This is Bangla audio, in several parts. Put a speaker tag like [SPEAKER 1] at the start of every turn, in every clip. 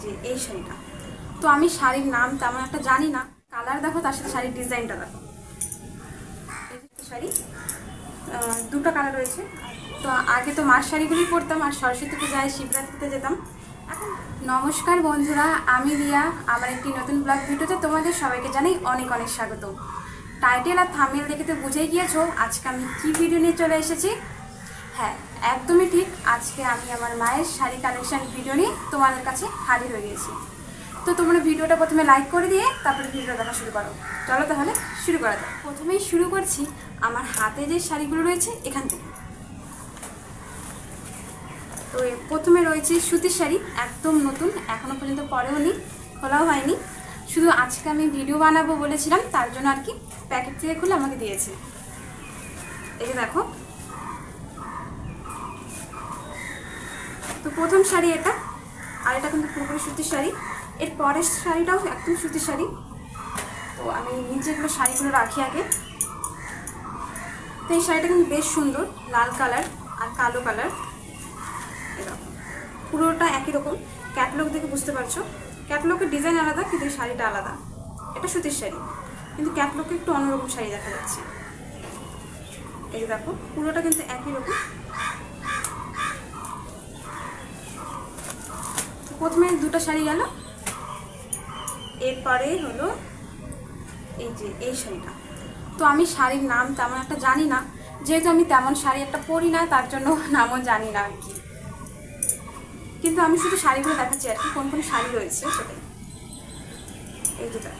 [SPEAKER 1] যে এই শাড়িটা। তো আমি শাড়ির নাম তেমন একটা জানি না, কালার দেখো, তার সাথে শাড়ির ডিজাইনটা দেখো। এই যে শাড়ি, দুটো কালার রয়েছে। তো আগে তো মার শাড়িগুলোই পরতাম, আর সরস্বতী পূজায় শিবরাত্রিতে যেতাম। এখন নমস্কার বন্ধুরা, আমি রিয়া। আমার একটি নতুন ব্লগ ভিডিওতে তোমাদের সবাইকে জানাই অনেক অনেক স্বাগত। টাইটেল আর থাম্বনেল দেখে তো বুঝেই গিয়েছো আজকে আমি কি ভিডিও নিয়ে চলে এসেছি। হ্যাঁ, একদমই ঠিক, আজকে আমি আমার মায়ের শাড়ি কালেকশন ভিডিও নিয়ে তোমাদের কাছে হাজির হয়ে গেছি। তো তোমরা ভিডিওটা প্রথমে লাইক করে দিয়ে তারপরে ভিডিওটা দেখা শুরু করো। চলো তাহলে শুরু করা যাক। প্রথমেই শুরু করছি আমার হাতে যে শাড়িগুলো রয়েছে এখান থেকে। তো প্রথমে রয়েছে সুতির শাড়ি, একদম নতুন, এখনও পর্যন্ত পরেও নি, খোলাও হয়নি। শুধু আজকে আমি ভিডিও বানাবো বলেছিলাম, তার জন্য আর কি প্যাকেট থেকে খুলে আমাকে দিয়েছে। এই যে দেখো, তো প্রথম শাড়ি এটা, আর এটা কিন্তু পুরোপুরি সুতির শাড়ি। এর পরের শাড়িটাও একদম সুতির শাড়ি। তো আমি নিচেগুলো শাড়িগুলো রাখি আগে। তো এই শাড়িটা কিন্তু বেশ সুন্দর, লাল কালার আর কালো কালার, এরকম পুরোটা একই রকম। ক্যাটলগ দেখে বুঝতে পারছো, ক্যাটলগের ডিজাইন আলাদা কিন্তু এই শাড়িটা আলাদা। এটা সুতির শাড়ি কিন্তু ক্যাটলগে একটু অন্যরকম শাড়ি দেখা যাচ্ছে। এই দেখো, পুরোটা কিন্তু একই রকম। প্রথমে দুটো শাড়ি গেল, এরপরে হলো এই যে এই শাড়িটা। তো আমি শাড়ির নাম তেমন একটা জানি না, যেহেতু আমি তেমন শাড়ি একটা পরি না, তার জন্য নামও জানি না আর কি। কিন্তু আমি শুধু শাড়িগুলো দেখাচ্ছি আর কি, কোন কোন শাড়ি রয়েছে সেটাই। এই যেটা,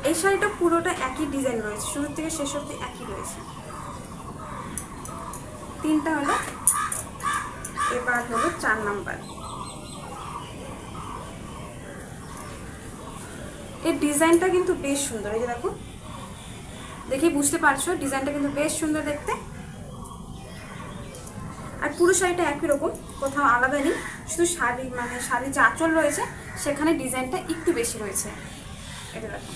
[SPEAKER 1] এই শাড়িটা পুরোটা একই ডিজাইন রয়েছে, শুরু থেকে শেষ অবধি একই রয়েছে। তিনটা হলো, এবার হলো 4 নাম্বার। এর ডিজাইনটা কিন্তু বেশ সুন্দর, এই যে দেখো, দেখে বুঝতে পারছো ডিজাইনটা কিন্তু বেশ সুন্দর দেখতে। আর পুরো শাড়িটা একই রকম, কোথাও আলাদা নেই, শুধু শাড়ি মানে শাড়ির যে আঁচল রয়েছে সেখানে ডিজাইনটা একটু বেশি রয়েছে। এটা দেখো,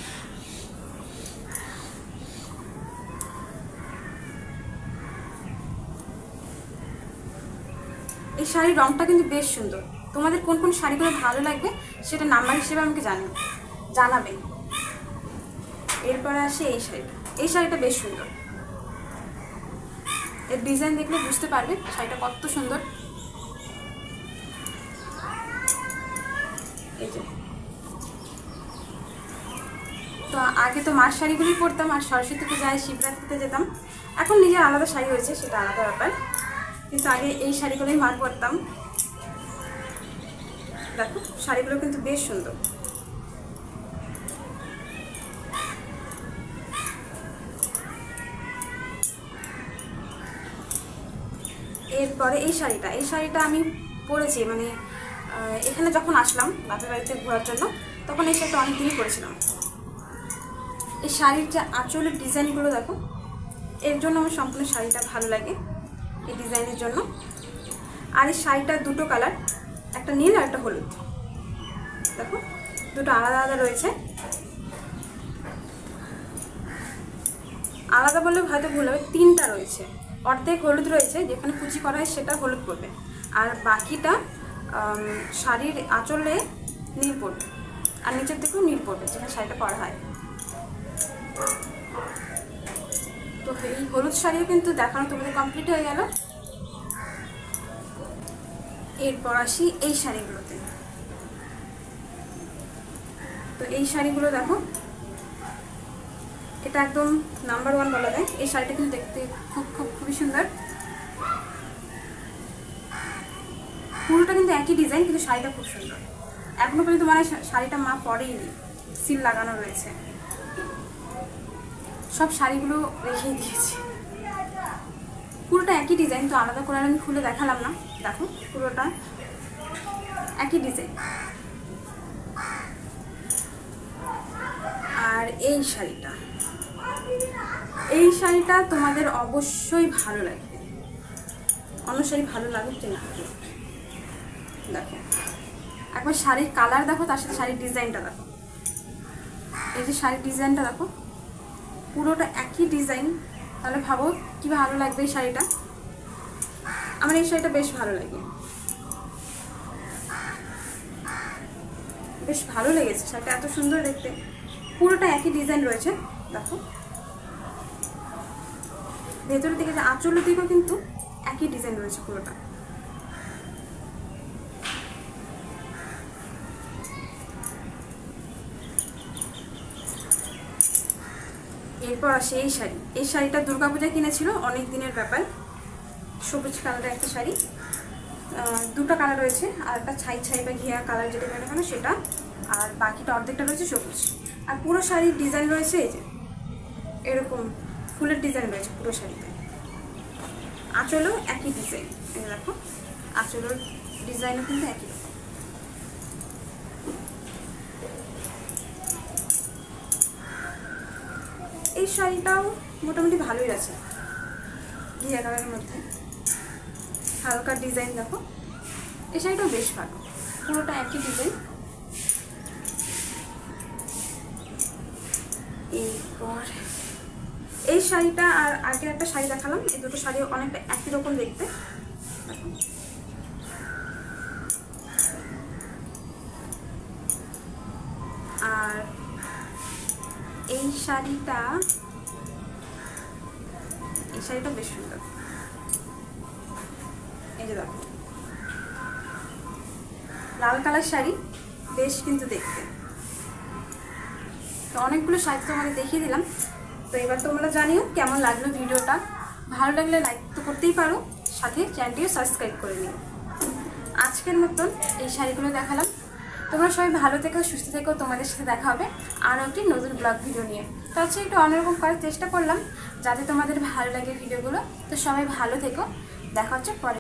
[SPEAKER 1] এই শাড়ির রংটা কিন্তু বেশ সুন্দর। তোমাদের কোন কোন শাড়িগুলো ভালো লাগবে সেটা নাম্বার হিসেবে আমাকে জানাবে। এরপরে আসে এই শাড়িটা। এই শাড়িটা বেশ সুন্দর, এর ডিজাইন দেখলে বুঝতে পারবে শাড়িটা কত সুন্দর। এই যে, তো আগে তো মার শাড়িগুলোই পরতাম, আর সরস্বতী পূজায় শিবরাত্রিতে যেতাম। এখন নিজের আলাদা শাড়ি হয়েছে, সেটা আলাদা ব্যাপার, কিন্তু আগে এই শাড়িগুলোই মার পরতাম। দেখো, শাড়িগুলো কিন্তু বেশ সুন্দর। এরপরে এই শাড়িটা আমি পরেছি, মানে এখানে যখন আসলাম বাপের বাড়িতে ঘোরার জন্য, তখন এই শাড়িটা অনেকদিনই পরেছিলাম। এই শাড়ির যে আঁচলের ডিজাইনগুলো দেখো, এর জন্য আমার সম্পূর্ণ শাড়িটা ভালো লাগে, এই ডিজাইনের জন্য। আর এই শাড়িটার দুটো কালার, একটা নীল আর একটা হলুদ। দেখো, দুটো আলাদা আলাদা রয়েছে। আলাদা বললে হয়তো ভুল হবে, তিনটা রয়েছে। অর্ধেক হলুদ রয়েছে, যেখানে কুচি করা হয় সেটা হলুদ পড়বে, আর বাকিটা শাড়ির আঁচলে নীল পড়বে, আর নিচের দিকেও নীল পড়বে যেখানে শাড়িটা পরা হয়। তো এই হলুদ শাড়িও কিন্তু দেখানো তোমাদের কমপ্লিট হয়ে গেল। এরপর আসি এই শাড়িগুলোতে। তো এই শাড়িগুলো দেখো, এটা একদম নাম্বার 1 বলা যায়। এই শাড়িটা কিন্তু দেখতে খুবই সুন্দর। পুরোটা কিন্তু একই ডিজাইন, কিন্তু শাড়িটা খুব সুন্দর। এখনো পর্যন্ত মানে শাড়িটা মা পরেইনি, সিল লাগানো রয়েছে। সব শাড়িগুলো রেখেই দিয়েছি। পুরোটা একই ডিজাইন, তো আলাদা করে আমি খুলে দেখালাম না। দেখো, পুরোটা একই ডিজাইন। আর এই শাড়িটা তোমাদের অবশ্যই ভালো লাগবে। অন্য শাড়ি ভালো লাগুক না, দেখো একবার শাড়ির কালার দেখো, তার সাথে শাড়ির ডিজাইনটা দেখো। এই যে শাড়ির ডিজাইনটা দেখো, পুরোটা একই ডিজাইন, তাহলে ভাবো কি ভালো লাগবে এই শাড়িটা। আমার এই শাড়িটা বেশ ভালো লাগে। বেশ ভালো লেগেছে শাড়িটা, এত সুন্দর দেখতে। পুরোটা একই ডিজাইন রয়েছে দেখো, ভেতরের দিকে যে আঁচলের দিকেও কিন্তু একই ডিজাইন রয়েছে পুরোটা। এরপর আসে এই শাড়ি। এই শাড়িটা দুর্গাপূজায় কিনেছিল, অনেক দিনের ব্যাপার। সবুজ কালারের একটা শাড়ি, দুটো কালার রয়েছে, আর একটা ছাই ছাই বা ঘিয়া কালার যেটা মনে হয় সেটা, আর বাকিটা অর্ধেকটা রয়েছে সবুজ। আর পুরো শাড়ির ডিজাইন রয়েছে এই যে এরকম ফুলের ডিজাইন রয়েছে পুরো শাড়িতে। আঁচলেও একই ডিজাইন, এই দেখো আঁচলের ডিজাইনও কিন্তু একই রকম। এই শাড়িটাও মোটামুটি ভালোই আছে, ঘিয়া কালারের মধ্যে হালকা ডিজাইন দেখো। এই শাড়িটাও বেশ ভালো, পুরোটা একই ডিজাইন। এরপর এই শাড়িটা আর আগের একটা শাড়ি দেখালাম, এই দুটো শাড়ি অনেকটা একই রকম দেখতে। আর এই শাড়িটা বেশ সুন্দর, এই যে দেখো লাল কালার শাড়ি, বেশ কিন্তু দেখতে। তো অনেকগুলো শাড়ি তোমাদের দেখিয়ে দিলাম। তো এবার তোমরা জানিও কেমন লাগলো ভিডিওটা। ভালো লাগলে লাইক তো করতেই পারো, সাথে চ্যানেলটিও সাবস্ক্রাইব করে নিও। আজকের মতন এই শাড়িগুলো দেখালাম। তোমরা সবাই ভালো থেকো, সুস্থ থেকো। তোমাদের সাথে দেখা হবে আরও একটি নতুন ব্লগ ভিডিও নিয়ে। তো হচ্ছে একটু অন্যরকম করার চেষ্টা করলাম যাতে তোমাদের ভালো লাগে ভিডিওগুলো। তো সবাই ভালো থেকো, দেখা হচ্ছে পরে।